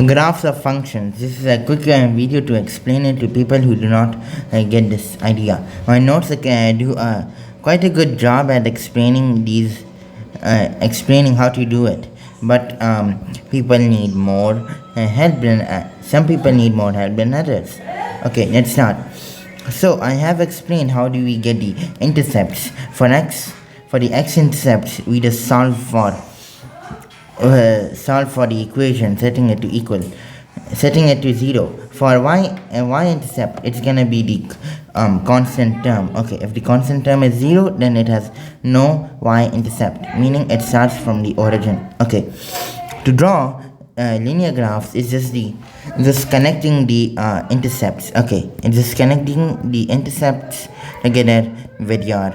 Graphs of functions. This is a quick video to explain it to people who do not get this idea. My notes do quite a good job at explaining how to do it. But people need more help than some people need more help than others. Okay, let's start. So I have explained how do we get the intercepts for x. For the x-intercepts, we just solve for the equation, setting it to 0. For y-intercept, it's gonna be the constant term. Okay, if the constant term is 0, then it has no y-intercept, meaning it starts from the origin. Okay, to draw linear graphs is just connecting the intercepts. Okay, it's just connecting the intercepts together with your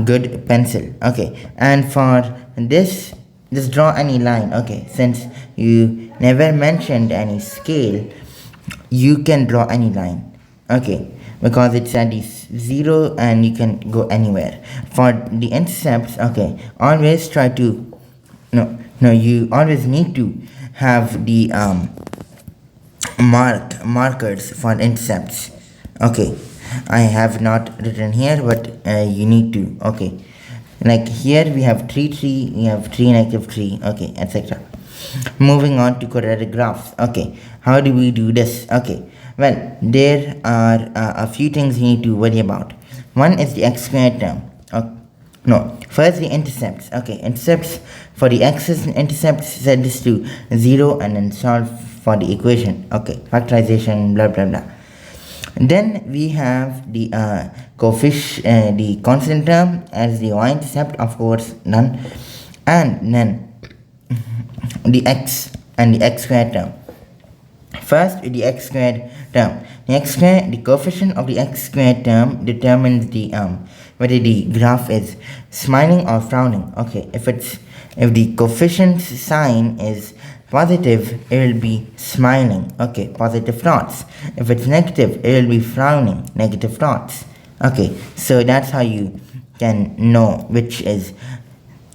good pencil. Okay, and for this, just draw any line. Okay, since you never mentioned any scale, you can draw any line. Okay, because it's at the 0 and you can go anywhere. For the intercepts, okay, always try to you always need to have the markers for intercepts. Okay, I have not written here, but you need to. Okay, like here we have 3 3, we have 3 negative 3, okay, etc. Moving on to quadratic graphs. Okay, how do we do this? Okay, well, there are a few things you need to worry about. One is the x squared term. First the intercepts. Okay, intercepts for the x's and intercepts, set this to 0 and then solve for the equation. Okay, factorization, blah blah blah. Then we have the the constant term as the y-intercept, of course, none, and then the x and the x squared term. First, the x squared term. The coefficient of the x squared term determines the whether the graph is smiling or frowning. Okay, if the coefficient sign is positive, it will be smiling. Okay, positive dots. If it's negative, it will be frowning, negative dots. Okay, so that's how you can know which is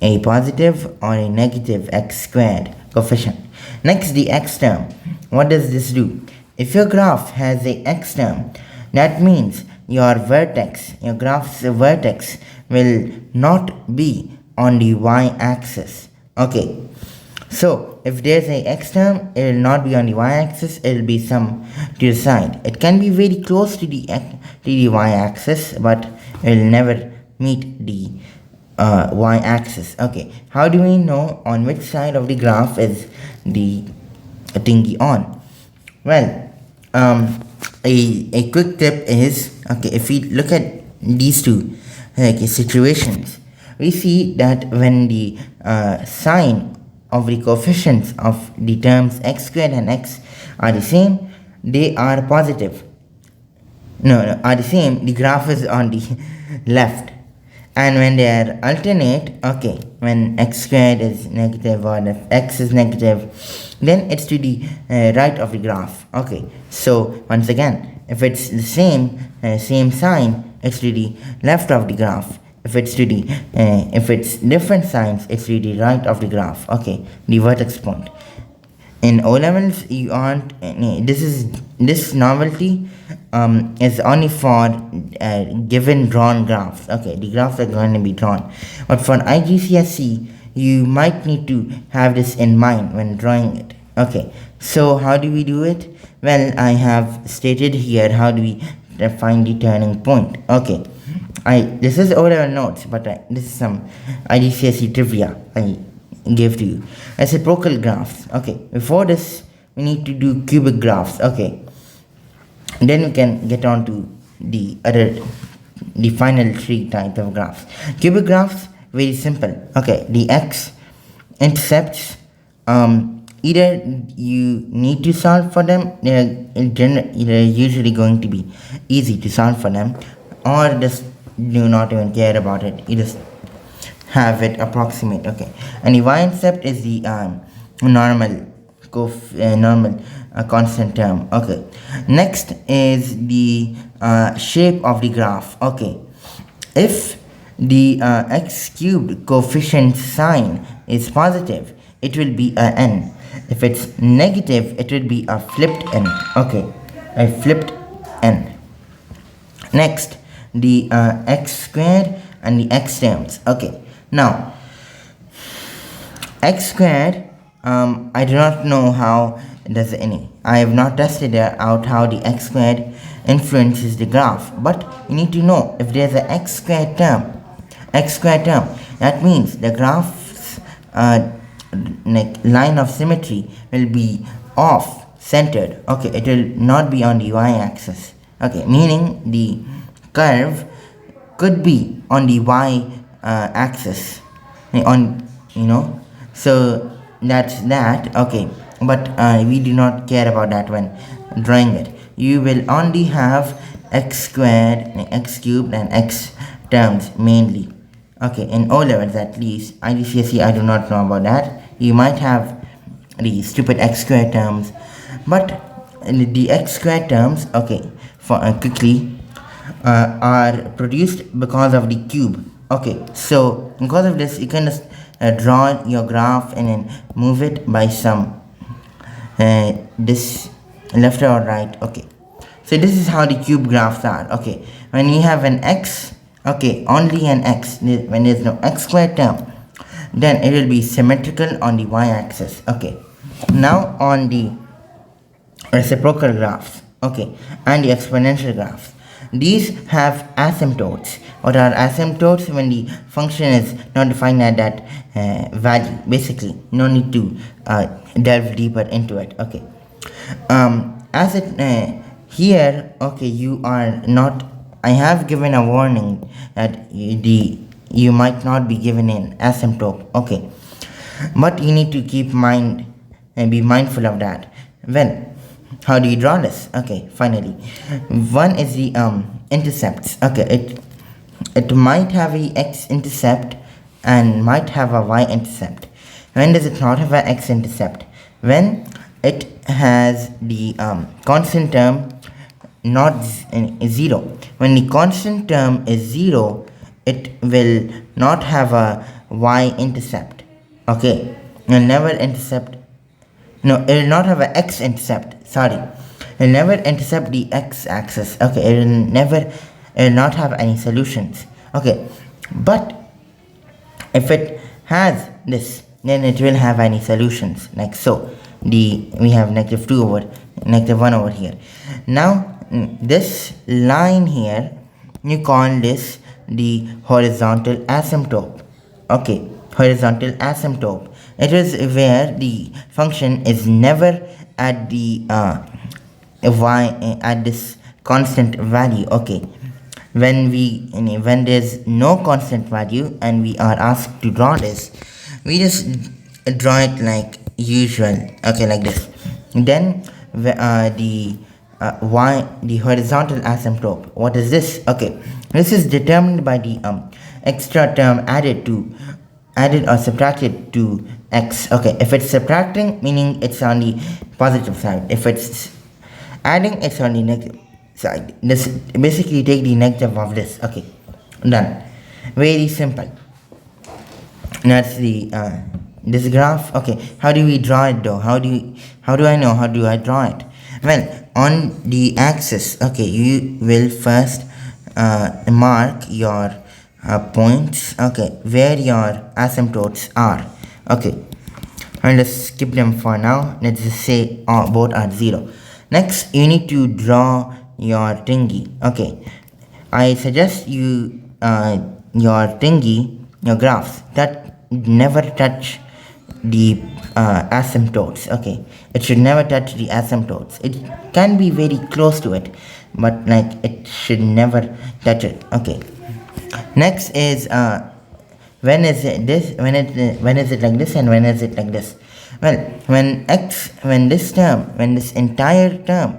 a positive or a negative x squared coefficient. Next, the x term. What does this do? If your graph has a x term, that means your graph's vertex will not be on the y-axis. Okay, so if there's a x term, it will not be on the y-axis, it will be some to the side. It can be very close to the y-axis, but it will never meet the y-axis. Okay, how do we know on which side of the graph is the thingy on? Well, a quick tip is, okay, if we look at these two situations, we see that when the sign of the coefficients of the terms x squared and x are the same, they are positive. Are the same, the graph is on the left. And when they are alternate, okay, when x squared is negative or if x is negative, then it's to the right of the graph. Okay, so once again, if it's the same sign, it's to the left of the graph. If it's different signs, it's to the right of the graph. Okay, the vertex point. In O levels, you aren't. This novelty is only for given drawn graphs. Okay, the graphs are going to be drawn. But for igcse, you might need to have this in mind when drawing it. Okay, so how do we do it? Well, I have stated here how do we find the turning point. Okay, this is O-level notes, but this is some igcse trivia I gave to you. Reciprocal graphs. Okay, before this we need to do cubic graphs. Okay, then we can get on to the final 3 types of graphs. Cubic graphs, very simple. Okay, the x intercepts, either you need to solve for them, they're usually going to be easy to solve for them, or just do not even care about it, you just have it approximate. Okay, and the y-intercept is the normal constant term. Okay, next is the shape of the graph. Okay, if the x cubed coefficient sign is positive, it will be a n. If it's negative, it will be a flipped n. Okay, a flipped n. Next, the x squared and the x terms. Okay, now x squared, I do not know how does any. I have not tested out how the x squared influences the graph, but you need to know if there's an x squared term, that means the graph's line of symmetry will be off centered. Okay, it will not be on the y-axis. Okay, meaning the curve could be on the y-axis, on, so that's that. Okay, but we do not care about that when drawing it. You will only have x squared, x cubed and x terms mainly. Okay, in O levels at least. IGCSE, I do not know about that. You might have the stupid x squared terms, but the x squared terms, okay, for quickly, are produced because of the cube. Okay, so because of this, you can just draw your graph and then move it by some this left or right. Okay, so this is how the cube graphs are. Okay, when you have an x, okay, only an x, when there's no x squared term, then it will be symmetrical on the y-axis. Okay, now on the reciprocal graphs, okay, and the exponential graphs, these have asymptotes. What are asymptotes? When the function is not defined at that value. Basically, no need to delve deeper into it. Okay, as it here, okay, you are not, I have given a warning that you might not be given an asymptote. Okay, but you need to keep mind and be mindful of that. Well, how do you draw this? Okay, finally, one is the intercepts. Okay, it might have a x-intercept and might have a y-intercept. When does it not have an x-intercept? When it has the constant term not 0. When the constant term is 0, it will not have a y-intercept. Okay, it will never intercept. No, it will not have an x-intercept. Sorry, it will never intercept the x-axis. Okay, it will not have any solutions. Okay, but if it has this, then it will have any solutions, like so. We have -2 over -1 over here. Now this line here, you call this the horizontal asymptote. Okay, horizontal asymptote. It is where the function is never at the at this constant value. Okay, when there's no constant value and we are asked to draw this, we just draw it like usual. Okay, like this. Then the horizontal asymptote, what is this? Okay, this is determined by the extra term added or subtracted to x. Okay, if it's subtracting, meaning it's on the positive side. If it's adding, it's on the negative side. This basically take the negative of this. Okay, done. Very simple. That's the this graph. Okay, how do we draw it though? How do I know how do I draw it? Well, on the axis, okay, you will first mark your points, okay, where your asymptotes are. Okay, I'll just skip them for now. Let's just say both are 0. Next, you need to draw your thingy. Okay, I suggest you your thingy, your graphs, that never touch the asymptotes. Okay, it should never touch the asymptotes. It can be very close to it, but like it should never touch it. Okay, next is when is it this, when is it like this, and when is it like this? Well, when this entire term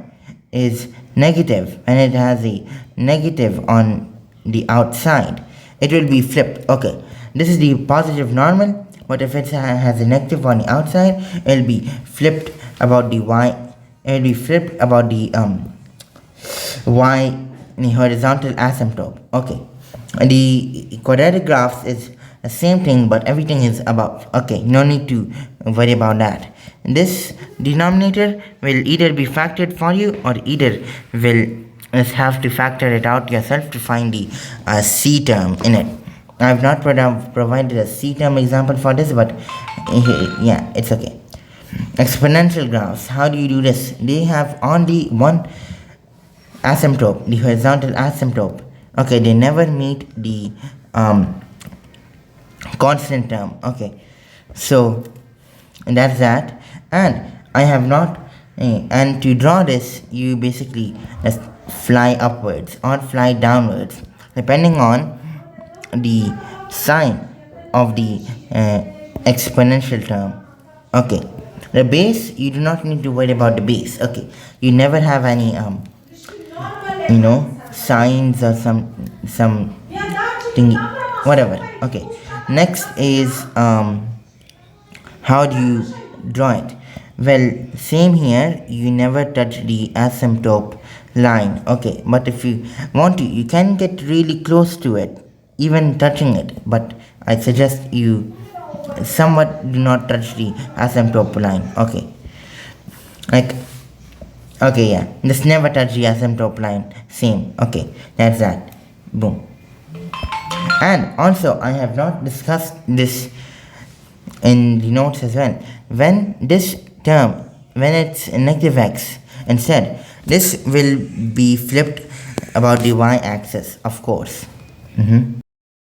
is negative, when it has a negative on the outside, it will be flipped. Okay, this is the positive normal, but if it has a negative on the outside, it will be flipped about the y. It will be flipped about the y, the horizontal asymptote. Okay, the quadratic graphs is the same thing, but everything is above. Okay, no need to worry about that. This denominator will either be factored for you, or either will just have to factor it out yourself to find the c term in it. I have not provided a c term example for this, but yeah, it's okay. Exponential graphs, how do you do this? They have only one asymptote, the horizontal asymptote. Okay, they never meet the constant term. Okay, so that's that. And I have not and to draw this, you basically just fly upwards or fly downwards depending on the sign of the exponential term. Okay, the base, you do not need to worry about the base. Okay, you never have any signs or some thingy, whatever. Okay, next is how do you draw it? Well, same here, you never touch the asymptote line. Okay, but if you want to, you can get really close to it, even touching it, but I suggest you somewhat do not touch the asymptote line. Okay, like, okay, yeah, just never touch the asymptote line. Same. Okay, that's that. Boom. And also, I have not discussed this in the notes as well. When this term, when it's negative x, instead, this will be flipped about the y-axis, of course.